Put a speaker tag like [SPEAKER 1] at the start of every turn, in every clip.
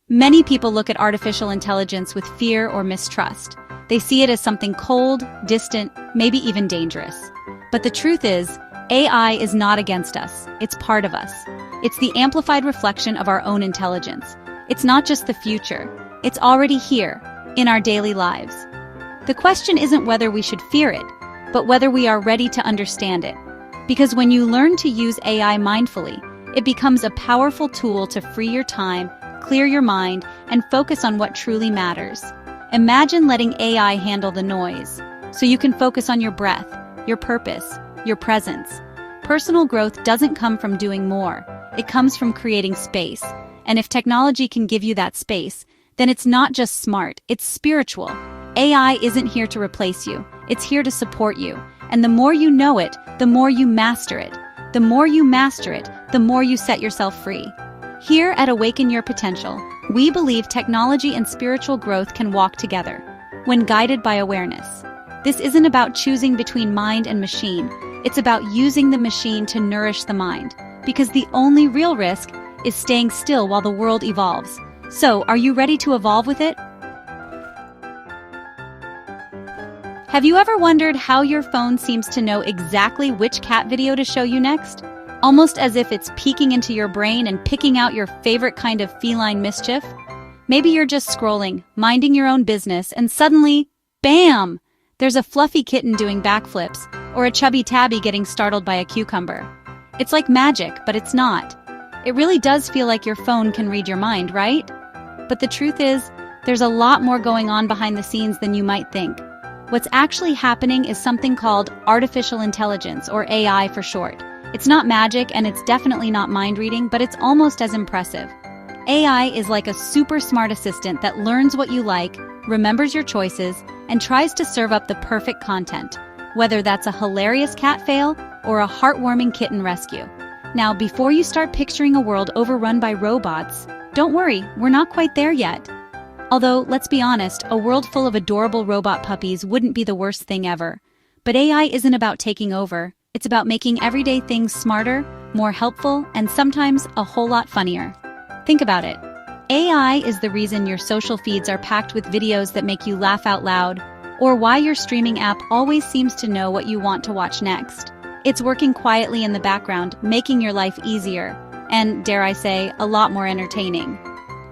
[SPEAKER 1] Many people look at artificial intelligence with fear or mistrust. They see it as something cold, distant, maybe even dangerous. But the truth is, AI is not against us. It's part of us. It's the amplified reflection of our own intelligence. It's not just the future. It's already here, in our daily lives. The question isn't whether we should fear it, but whether we are ready to understand it. Because when you learn to use AI mindfully, it becomes a powerful tool to free your time, clear your mind, and focus on what truly matters. Imagine letting AI handle the noise, so you can focus on your breath, your purpose, your presence. Personal growth doesn't come from doing more. It comes from creating space. And if technology can give you that space, then it's not just smart, it's spiritual. AI isn't here to replace you. It's here to support you. And the more you know it, the more you master it. The more you master it, the more you set yourself free. Here at Awaken Your Potential, we believe technology and spiritual growth can walk together, when guided by awareness. This isn't about choosing between mind and machine. It's about using the machine to nourish the mind. Because the only real risk is staying still while the world evolves. So, are you ready to evolve with it? Have you ever wondered how your phone seems to know exactly which cat video to show you next? Almost as if it's peeking into your brain and picking out your favorite kind of feline mischief? Maybe you're just scrolling, minding your own business, and suddenly, bam! There's a fluffy kitten doing backflips, or a chubby tabby getting startled by a cucumber. It's like magic, but it's not. It really does feel like your phone can read your mind, right? But the truth is, there's a lot more going on behind the scenes than you might think. What's actually happening is something called artificial intelligence, or AI for short. It's not magic, and it's definitely not mind reading, but it's almost as impressive. AI is like a super smart assistant that learns what you like, remembers your choices, and tries to serve up the perfect content, whether that's a hilarious cat fail or a heartwarming kitten rescue. Now, before you start picturing a world overrun by robots, don't worry, we're not quite there yet. Although, let's be honest, a world full of adorable robot puppies wouldn't be the worst thing ever. But AI isn't about taking over. It's about making everyday things smarter, more helpful, and sometimes a whole lot funnier. Think about it. AI is the reason your social feeds are packed with videos that make you laugh out loud, or why your streaming app always seems to know what you want to watch next. It's working quietly in the background, making your life easier, and, dare I say, a lot more entertaining.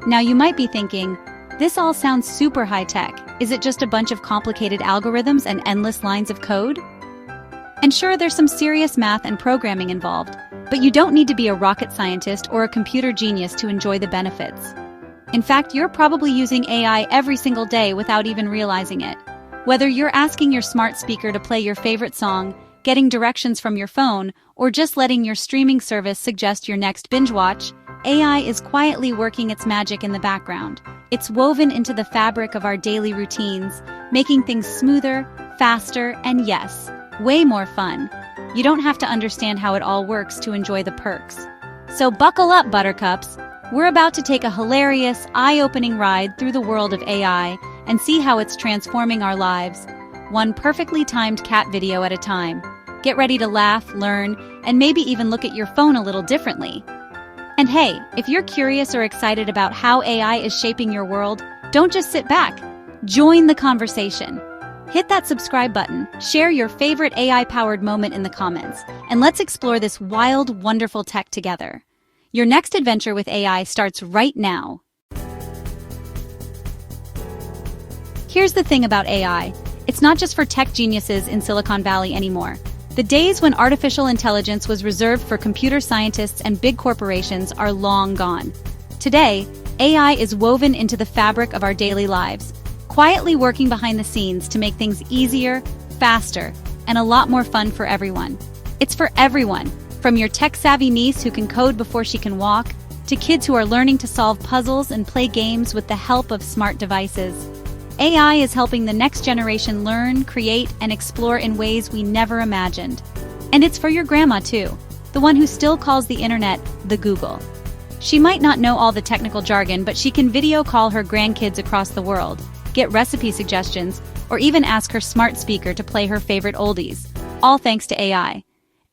[SPEAKER 1] Now you might be thinking, this all sounds super high-tech. Is it just a bunch of complicated algorithms and endless lines of code? And sure, there's some serious math and programming involved, but you don't need to be a rocket scientist or a computer genius to enjoy the benefits. In fact, you're probably using AI every single day without even realizing it. Whether you're asking your smart speaker to play your favorite song, getting directions from your phone, or just letting your streaming service suggest your next binge watch, AI is quietly working its magic in the background. It's woven into the fabric of our daily routines, making things smoother, faster, and yes, way more fun. You don't have to understand how it all works to enjoy the perks. So buckle up, buttercups. We're about to take a hilarious, eye-opening ride through the world of AI and see how it's transforming our lives, one perfectly timed cat video at a time. Get ready to laugh, learn, and maybe even look at your phone a little differently. And hey, if you're curious or excited about how AI is shaping your world, don't just sit back. Join the conversation. Hit that subscribe button, share your favorite AI-powered moment in the comments, and let's explore this wild, wonderful tech together. Your next adventure with AI starts right now. Here's the thing about AI. It's not just for tech geniuses in Silicon Valley anymore. The days when artificial intelligence was reserved for computer scientists and big corporations are long gone. Today, AI is woven into the fabric of our daily lives, quietly working behind the scenes to make things easier, faster, and a lot more fun for everyone. It's for everyone, from your tech-savvy niece who can code before she can walk, to kids who are learning to solve puzzles and play games with the help of smart devices. AI is helping the next generation learn, create, and explore in ways we never imagined. And it's for your grandma, too, the one who still calls the internet the Google. She might not know all the technical jargon, but she can video call her grandkids across the world, get recipe suggestions, or even ask her smart speaker to play her favorite oldies, all thanks to AI.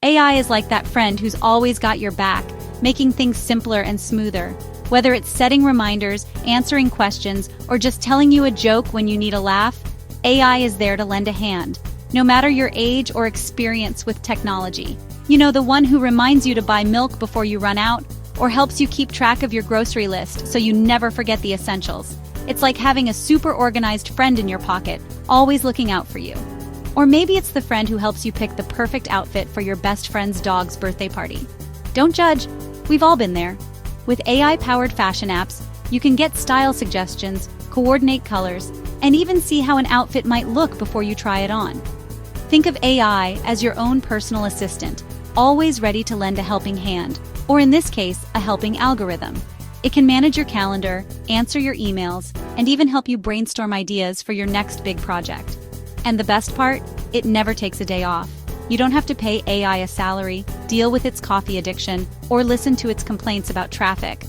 [SPEAKER 1] AI is like that friend who's always got your back, making things simpler and smoother. Whether it's setting reminders, answering questions, or just telling you a joke when you need a laugh, AI is there to lend a hand, no matter your age or experience with technology. You know, the one who reminds you to buy milk before you run out, or helps you keep track of your grocery list so you never forget the essentials. It's like having a super organized friend in your pocket, always looking out for you. Or maybe it's the friend who helps you pick the perfect outfit for your best friend's dog's birthday party. Don't judge, we've all been there. With AI-powered fashion apps, you can get style suggestions, coordinate colors, and even see how an outfit might look before you try it on. Think of AI as your own personal assistant, always ready to lend a helping hand, or in this case, a helping algorithm. It can manage your calendar, answer your emails, and even help you brainstorm ideas for your next big project. And the best part? It never takes a day off. You don't have to pay AI a salary, deal with its coffee addiction, or listen to its complaints about traffic.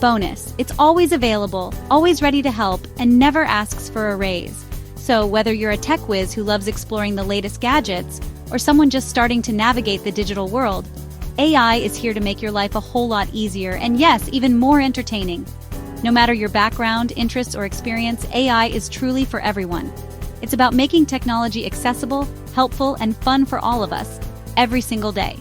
[SPEAKER 1] Bonus, it's always available, always ready to help, and never asks for a raise. So whether you're a tech whiz who loves exploring the latest gadgets, or someone just starting to navigate the digital world, AI is here to make your life a whole lot easier and yes, even more entertaining. No matter your background, interests, or experience, AI is truly for everyone. It's about making technology accessible, helpful, and fun for all of us, every single day.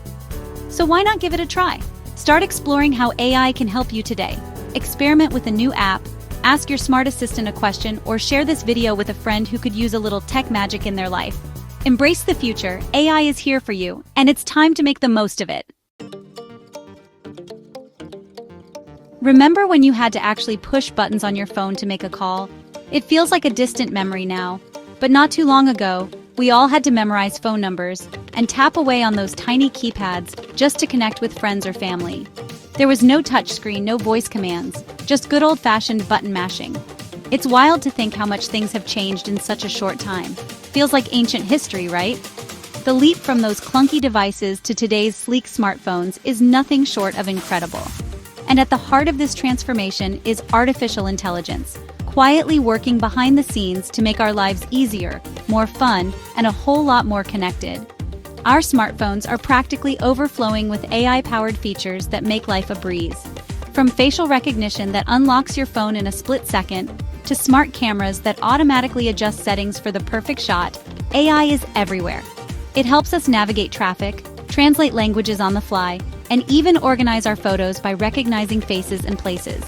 [SPEAKER 1] So why not give it a try? Start exploring how AI can help you today. Experiment with a new app, ask your smart assistant a question, or share this video with a friend who could use a little tech magic in their life. Embrace the future, AI is here for you, and it's time to make the most of it. Remember when you had to actually push buttons on your phone to make a call? It feels like a distant memory now, but not too long ago, we all had to memorize phone numbers and tap away on those tiny keypads just to connect with friends or family. There was no touchscreen, no voice commands, just good old-fashioned button mashing. It's wild to think how much things have changed in such a short time. Feels like ancient history, right? The leap from those clunky devices to today's sleek smartphones is nothing short of incredible. And at the heart of this transformation is artificial intelligence, quietly working behind the scenes to make our lives easier, more fun, and a whole lot more connected. Our smartphones are practically overflowing with AI-powered features that make life a breeze. From facial recognition that unlocks your phone in a split second, to smart cameras that automatically adjust settings for the perfect shot, AI is everywhere. It helps us navigate traffic, translate languages on the fly, and even organize our photos by recognizing faces and places.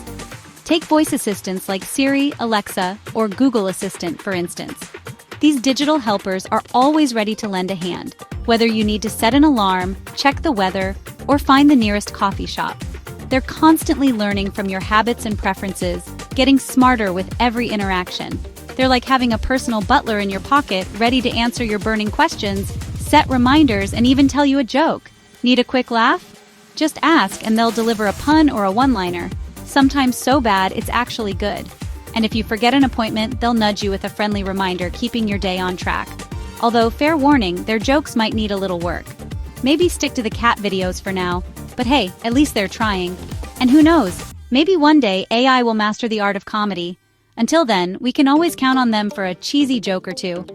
[SPEAKER 1] Take voice assistants like Siri, Alexa, or Google Assistant, for instance. These digital helpers are always ready to lend a hand, whether you need to set an alarm, check the weather, or find the nearest coffee shop. They're constantly learning from your habits and preferences, getting smarter with every interaction. They're like having a personal butler in your pocket, ready to answer your burning questions, set reminders, and even tell you a joke. Need a quick laugh? Just ask and they'll deliver a pun or a one-liner, sometimes so bad it's actually good. And if you forget an appointment, they'll nudge you with a friendly reminder, keeping your day on track. Although, fair warning, their jokes might need a little work. Maybe stick to the cat videos for now, but hey, at least they're trying. And who knows, maybe one day AI will master the art of comedy. Until then, we can always count on them for a cheesy joke or two.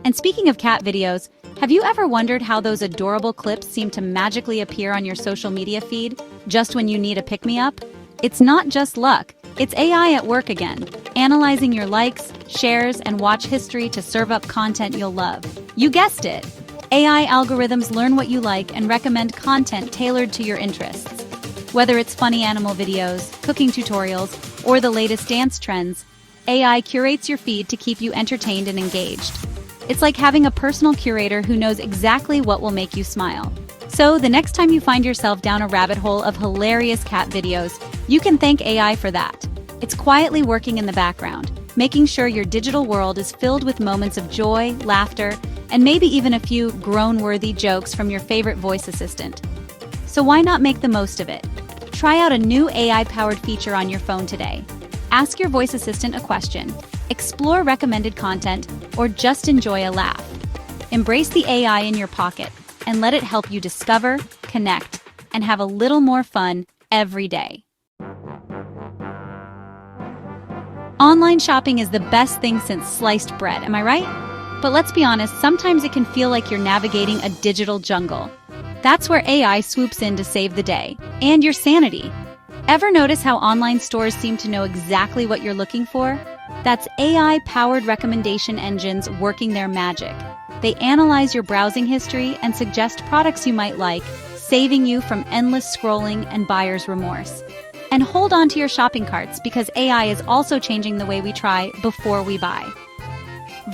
[SPEAKER 1] And speaking of cat videos, have you ever wondered how those adorable clips seem to magically appear on your social media feed, just when you need a pick-me-up? It's not just luck, it's AI at work again, analyzing your likes, shares, and watch history to serve up content you'll love. You guessed it! AI algorithms learn what you like and recommend content tailored to your interests. Whether it's funny animal videos, cooking tutorials, or the latest dance trends, AI curates your feed to keep you entertained and engaged. It's like having a personal curator who knows exactly what will make you smile. So the next time you find yourself down a rabbit hole of hilarious cat videos, you can thank AI for that. It's quietly working in the background, making sure your digital world is filled with moments of joy, laughter, and maybe even a few groan-worthy jokes from your favorite voice assistant. So why not make the most of it? Try out a new AI-powered feature on your phone today. Ask your voice assistant a question, explore recommended content, or just enjoy a laugh. Embrace the AI in your pocket and let it help you discover, connect, and have a little more fun every day. Online shopping is the best thing since sliced bread, am I right? But let's be honest, sometimes it can feel like you're navigating a digital jungle. That's where AI swoops in to save the day, and your sanity. Ever notice how online stores seem to know exactly what you're looking for? That's AI-powered recommendation engines working their magic. They analyze your browsing history and suggest products you might like, saving you from endless scrolling and buyer's remorse. And hold on to your shopping carts because AI is also changing the way we try before we buy.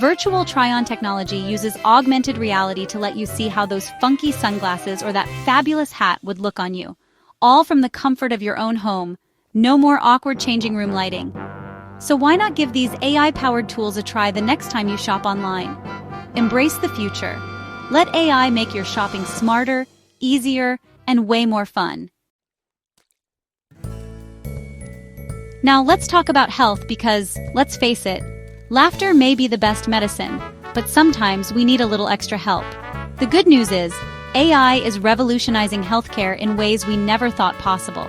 [SPEAKER 1] Virtual try-on technology uses augmented reality to let you see how those funky sunglasses or that fabulous hat would look on you, all from the comfort of your own home. No more awkward changing room lighting. So why not give these AI-powered tools a try the next time you shop online? Embrace the future. Let AI make your shopping smarter, easier, and way more fun. Now let's talk about health because, let's face it, laughter may be the best medicine, but sometimes we need a little extra help. The good news is, AI is revolutionizing healthcare in ways we never thought possible.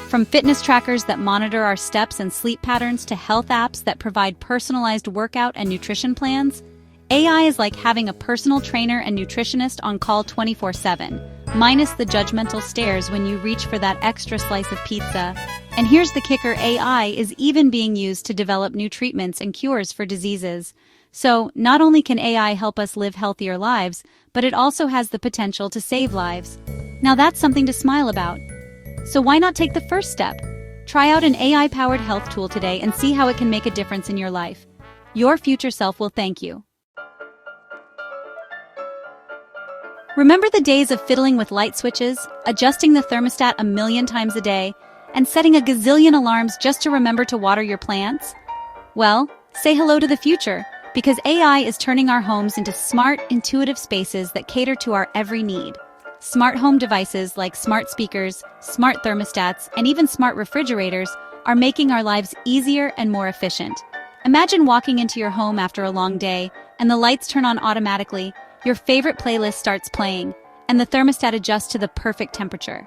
[SPEAKER 1] From fitness trackers that monitor our steps and sleep patterns to health apps that provide personalized workout and nutrition plans, AI is like having a personal trainer and nutritionist on call 24/7, minus the judgmental stares when you reach for that extra slice of pizza. And here's the kicker, AI is even being used to develop new treatments and cures for diseases. So, not only can AI help us live healthier lives, but it also has the potential to save lives. Now that's something to smile about. So why not take the first step? Try out an AI-powered health tool today and see how it can make a difference in your life. Your future self will thank you. Remember the days of fiddling with light switches, adjusting the thermostat a million times a day, and setting a gazillion alarms just to remember to water your plants? Well, say hello to the future, because AI is turning our homes into smart, intuitive spaces that cater to our every need. Smart home devices like smart speakers, smart thermostats, and even smart refrigerators are making our lives easier and more efficient. Imagine walking into your home after a long day, and the lights turn on automatically, your favorite playlist starts playing, and the thermostat adjusts to the perfect temperature.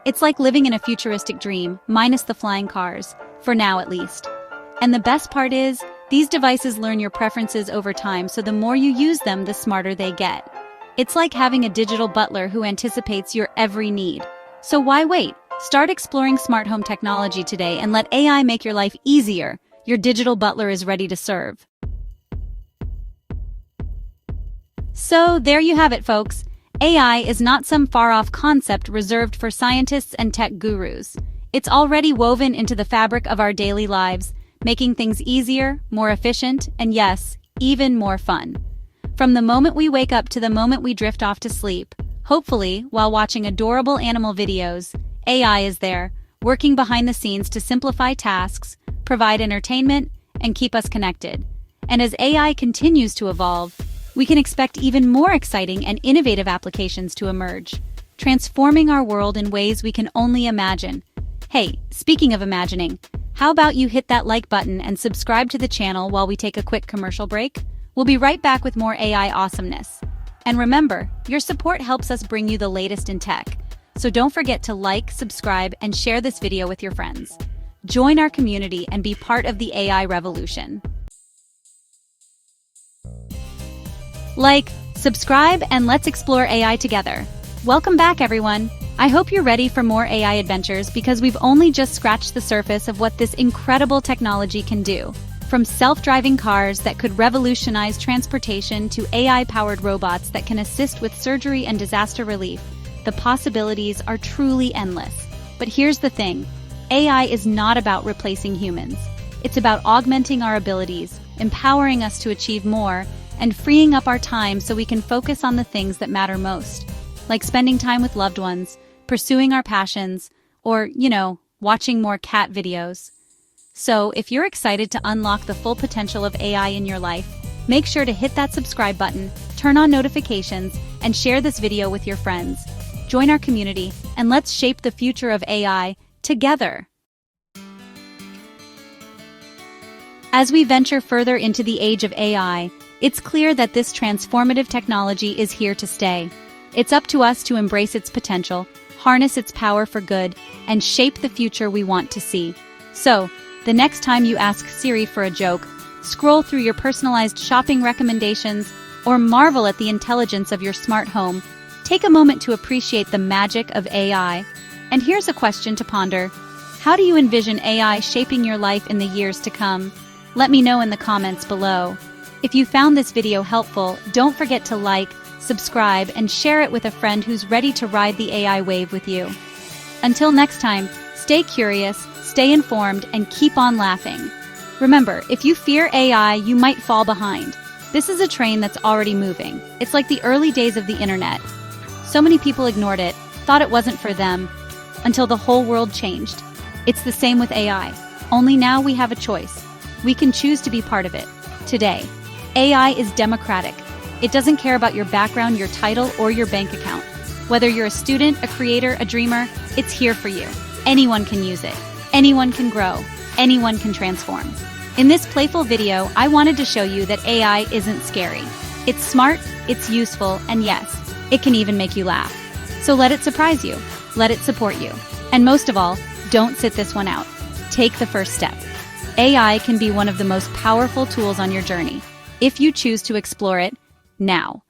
[SPEAKER 1] It's like living in a futuristic dream, minus the flying cars, for now at least. And the best part is, these devices learn your preferences over time, so the more you use them, the smarter they get. It's like having a digital butler who anticipates your every need. So why wait? Start exploring smart home technology today and let AI make your life easier. Your digital butler is ready to serve. So there you have it, folks. AI is not some far-off concept reserved for scientists and tech gurus. It's already woven into the fabric of our daily lives, making things easier, more efficient, and yes, even more fun. From the moment we wake up to the moment we drift off to sleep, hopefully while watching adorable animal videos, AI is there, working behind the scenes to simplify tasks, provide entertainment, and keep us connected. And as AI continues to evolve, we can expect even more exciting and innovative applications to emerge, transforming our world in ways we can only imagine. Hey, speaking of imagining, how about you hit that like button and subscribe to the channel while we take a quick commercial break? We'll be right back with more AI awesomeness. And remember, your support helps us bring you the latest in tech. So don't forget to like, subscribe, and share this video with your friends. Join our community and be part of the AI revolution. Like, subscribe, and let's explore AI together. Welcome back, everyone. I hope you're ready for more AI adventures because we've only just scratched the surface of what this incredible technology can do. From self-driving cars that could revolutionize transportation to AI-powered robots that can assist with surgery and disaster relief, the possibilities are truly endless. But here's the thing, AI is not about replacing humans. It's about augmenting our abilities, empowering us to achieve more, and freeing up our time so we can focus on the things that matter most, like spending time with loved ones, pursuing our passions, or, watching more cat videos. So, if you're excited to unlock the full potential of AI in your life, make sure to hit that subscribe button, turn on notifications, and share this video with your friends. Join our community, and let's shape the future of AI together. As we venture further into the age of AI, it's clear that this transformative technology is here to stay. It's up to us to embrace its potential, harness its power for good, and shape the future we want to see. So, the next time you ask Siri for a joke, scroll through your personalized shopping recommendations, or marvel at the intelligence of your smart home, take a moment to appreciate the magic of AI. And here's a question to ponder. How do you envision AI shaping your life in the years to come? Let me know in the comments below. If you found this video helpful, don't forget to like, subscribe, and share it with a friend who's ready to ride the AI wave with you. Until next time, stay curious, stay informed, and keep on laughing. Remember, if you fear AI, you might fall behind. This is a train that's already moving. It's like the early days of the internet. So many people ignored it, thought it wasn't for them, until the whole world changed. It's the same with AI. Only now we have a choice. We can choose to be part of it. Today, AI is democratic. It doesn't care about your background, your title, or your bank account. Whether you're a student, a creator, a dreamer, it's here for you. Anyone can use it. Anyone can grow. Anyone can transform. In this playful video, I wanted to show you that AI isn't scary. It's smart, it's useful, and yes, it can even make you laugh. So let it surprise you. Let it support you. And most of all, don't sit this one out. Take the first step. AI can be one of the most powerful tools on your journey, if you choose to explore it now.